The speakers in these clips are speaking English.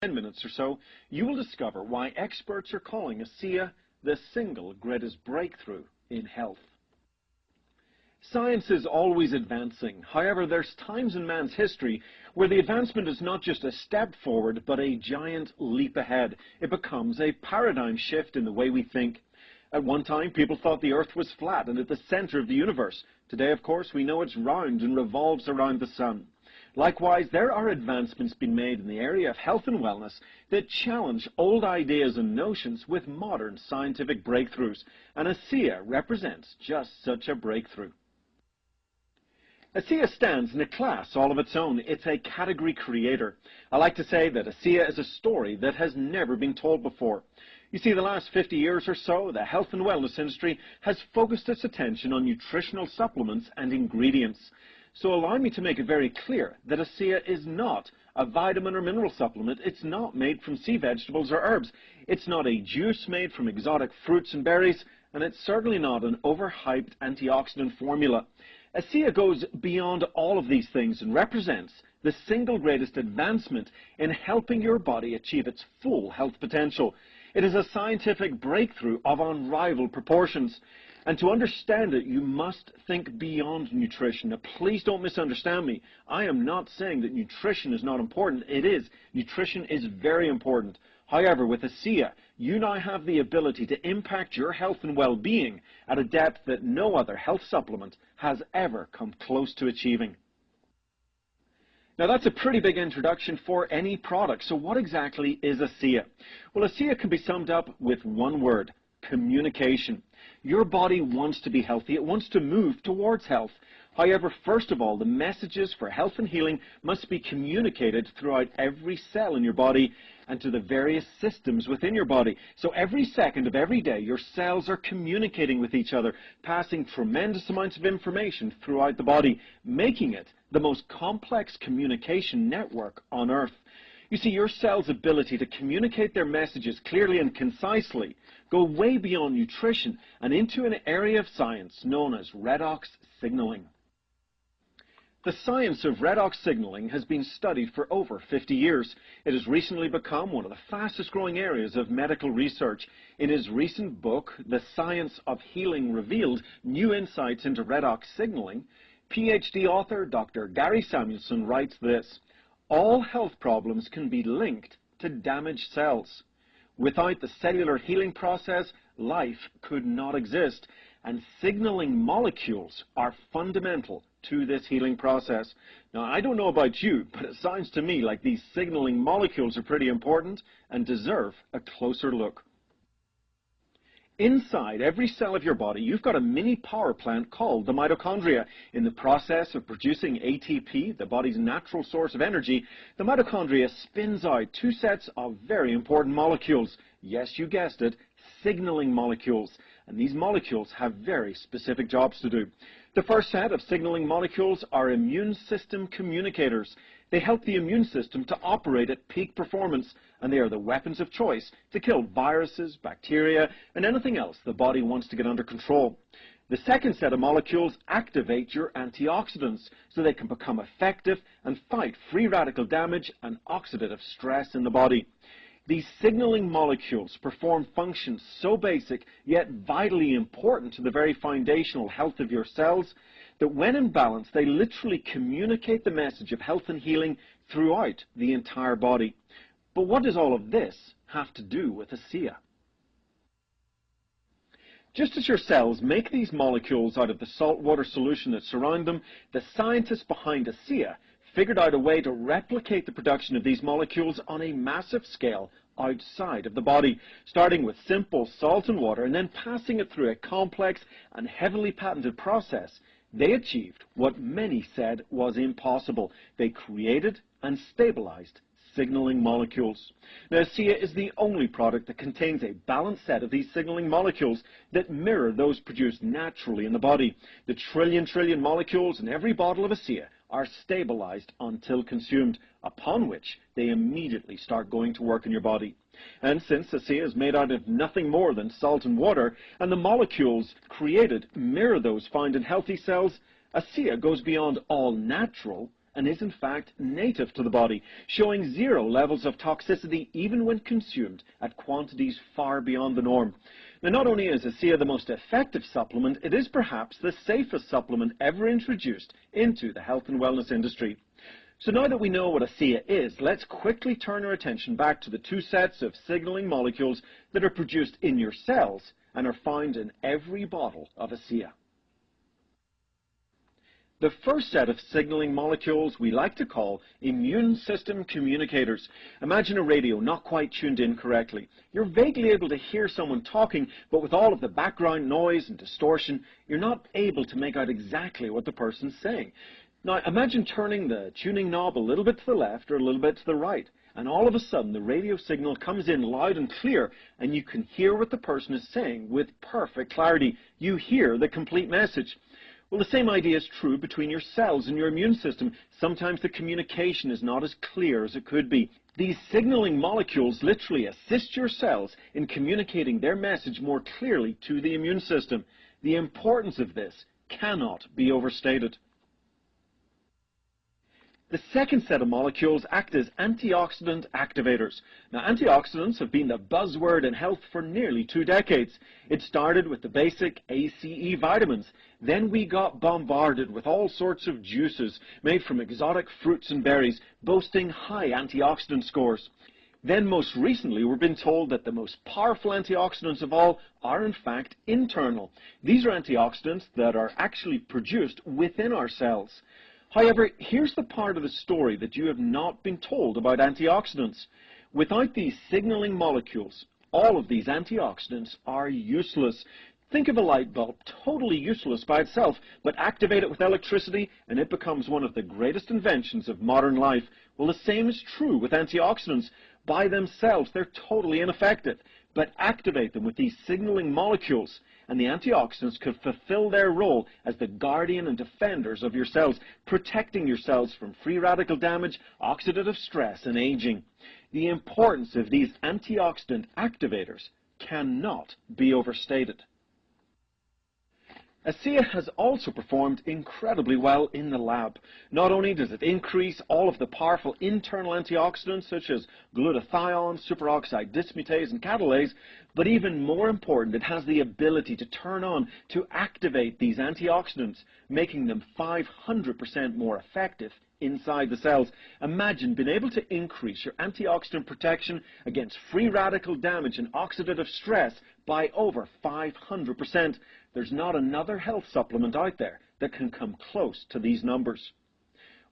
10 minutes or so, you will discover why experts are calling ASEA the single greatest breakthrough in health. Science is always advancing. However, there's times in man's history where the advancement is not just a step forward, but a giant leap ahead. It becomes a paradigm shift in the way we think. At one time, people thought the Earth was flat and at the center of the universe. Today, of course, we know it's round and revolves around the sun. Likewise, there are advancements being made in the area of health and wellness that challenge old ideas and notions with modern scientific breakthroughs, and ASEA represents just such a breakthrough. ASEA stands in a class all of its own. It's a category creator. I like to say that ASEA is a story that has never been told before. You see, the last 50 years or so, the health and wellness industry has focused its attention on nutritional supplements and ingredients. So allow me to make it very clear that ASEA is not a vitamin or mineral supplement. It's not made from sea vegetables or herbs. It's not a juice made from exotic fruits and berries, and it's certainly not an overhyped antioxidant formula. ASEA goes beyond all of these things and represents the single greatest advancement in helping your body achieve its full health potential. It is a scientific breakthrough of unrivaled proportions. And to understand it, you must think beyond nutrition. Now, please don't misunderstand me. I am not saying that nutrition is not important. It is. Nutrition is very important. However, with ASEA, you now have the ability to impact your health and well-being at a depth that no other health supplement has ever come close to achieving. Now, that's a pretty big introduction for any product. So what exactly is ASEA? Well, ASEA can be summed up with one word: communication. Your body wants to be healthy. It wants to move towards health. However, first of all, the messages for health and healing must be communicated throughout every cell in your body and to the various systems within your body. So every second of every day, your cells are communicating with each other, passing tremendous amounts of information throughout the body, making it the most complex communication network on Earth. You see, your cells' ability to communicate their messages clearly and concisely go way beyond nutrition and into an area of science known as redox signaling. The science of redox signaling has been studied for over 50 years. It has recently become one of the fastest growing areas of medical research. In his recent book, The Science of Healing Revealed: New Insights into Redox Signaling, PhD author Dr. Gary Samuelson writes this: all health problems can be linked to damaged cells. Without the cellular healing process, life could not exist, and signaling molecules are fundamental to this healing process. Now, I don't know about you, but it sounds to me like these signaling molecules are pretty important and deserve a closer look. Inside every cell of your body, you've got a mini power plant called the mitochondria. In the process of producing ATP, the body's natural source of energy, the mitochondria spins out two sets of very important molecules. Yes, you guessed it, signaling molecules. And these molecules have very specific jobs to do. The first set of signaling molecules are immune system communicators. They help the immune system to operate at peak performance, and they are the weapons of choice to kill viruses, bacteria, and anything else the body wants to get under control. The second set of molecules activate your antioxidants so they can become effective and fight free radical damage and oxidative stress in the body. These signaling molecules perform functions so basic yet vitally important to the very foundational health of your cells that when in balance, they literally communicate the message of health and healing throughout the entire body. But what does all of this have to do with ASEA? Just as your cells make these molecules out of the saltwater solution that surround them, the scientists behind ASEA figured out a way to replicate the production of these molecules on a massive scale outside of the body, starting with simple salt and water and then passing it through a complex and heavily patented process. They achieved what many said was impossible. They created and stabilized signaling molecules. Now, ASEA is the only product that contains a balanced set of these signaling molecules that mirror those produced naturally in the body. The trillion molecules in every bottle of ASEA are stabilized until consumed, upon which they immediately start going to work in your body. And since ASEA is made out of nothing more than salt and water, and the molecules created mirror those found in healthy cells, ASEA goes beyond all natural and is in fact native to the body, showing zero levels of toxicity even when consumed at quantities far beyond the norm. Now, not only is ASEA the most effective supplement, it is perhaps the safest supplement ever introduced into the health and wellness industry. So now that we know what ASEA is, let's quickly turn our attention back to the two sets of signaling molecules that are produced in your cells and are found in every bottle of ASEA. The first set of signaling molecules we like to call immune system communicators. Imagine a radio not quite tuned in correctly. You're vaguely able to hear someone talking, but with all of the background noise and distortion, you're not able to make out exactly what the person's saying. Now, imagine turning the tuning knob a little bit to the left or a little bit to the right, and all of a sudden the radio signal comes in loud and clear, and you can hear what the person is saying with perfect clarity. You hear the complete message. Well, the same idea is true between your cells and your immune system. Sometimes the communication is not as clear as it could be. These signaling molecules literally assist your cells in communicating their message more clearly to the immune system. The importance of this cannot be overstated. The second set of molecules act as antioxidant activators. Now, antioxidants have been the buzzword in health for nearly 2 decades. It started with the basic ASEA vitamins. Then we got bombarded with all sorts of juices made from exotic fruits and berries, boasting high antioxidant scores. Then most recently we've been told that the most powerful antioxidants of all are in fact internal. These are antioxidants that are actually produced within our cells. However, here's the part of the story that you have not been told about antioxidants. Without these signaling molecules, all of these antioxidants are useless. Think of a light bulb, totally useless by itself, but activate it with electricity and it becomes one of the greatest inventions of modern life. Well, the same is true with antioxidants. By themselves, they're totally ineffective, but activate them with these signaling molecules, and the antioxidants could fulfill their role as the guardian and defenders of your cells, protecting your cells from free radical damage, oxidative stress, and aging. The importance of these antioxidant activators cannot be overstated. ASEA has also performed incredibly well in the lab. Not only does it increase all of the powerful internal antioxidants such as glutathione, superoxide dismutase, and catalase, but even more important, it has the ability to turn on, to activate these antioxidants, making them 500% more effective inside the cells. Imagine being able to increase your antioxidant protection against free radical damage and oxidative stress by over 500%. There's not another health supplement out there that can come close to these numbers.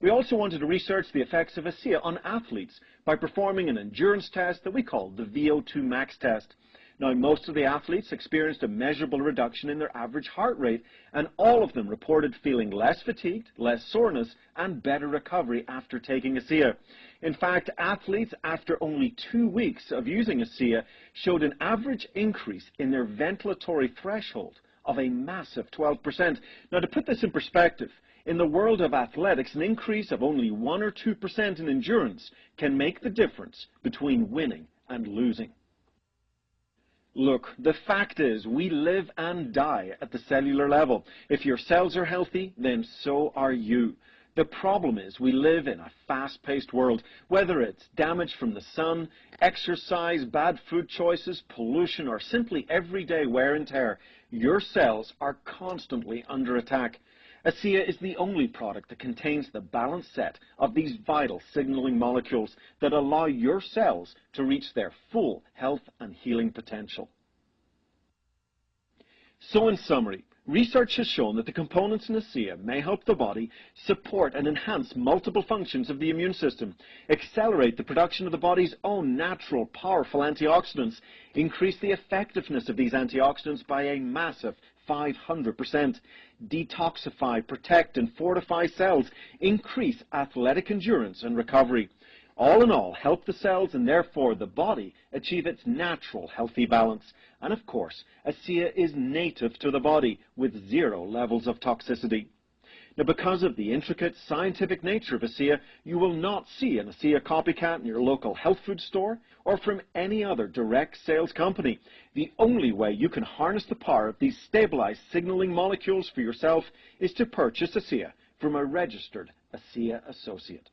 We also wanted to research the effects of ASEA on athletes by performing an endurance test that we call the VO2 max test. Now, most of the athletes experienced a measurable reduction in their average heart rate, and all of them reported feeling less fatigued, less soreness, and better recovery after taking ASEA. In fact, athletes after only 2 weeks of using ASEA showed an average increase in their ventilatory threshold of a massive 12%. Now, to put this in perspective, in the world of athletics, an increase of only 1 or 2% in endurance can make the difference between winning and losing. Look, the fact is, we live and die at the cellular level. If your cells are healthy, then so are you. The problem is we live in a fast-paced world. Whether it's damage from the sun, exercise, bad food choices, pollution, or simply everyday wear and tear, your cells are constantly under attack. ASEA is the only product that contains the balanced set of these vital signaling molecules that allow your cells to reach their full health and healing potential. So in summary, research has shown that the components in ASEA may help the body support and enhance multiple functions of the immune system, accelerate the production of the body's own natural, powerful antioxidants, increase the effectiveness of these antioxidants by a massive 500%, detoxify, protect, and fortify cells, increase athletic endurance and recovery. All in all, help the cells and therefore the body achieve its natural healthy balance. And of course, ASEA is native to the body with 0 levels of toxicity. Now, because of the intricate scientific nature of ASEA, you will not see an ASEA copycat in your local health food store or from any other direct sales company. The only way you can harness the power of these stabilized signaling molecules for yourself is to purchase ASEA from a registered ASEA Associate.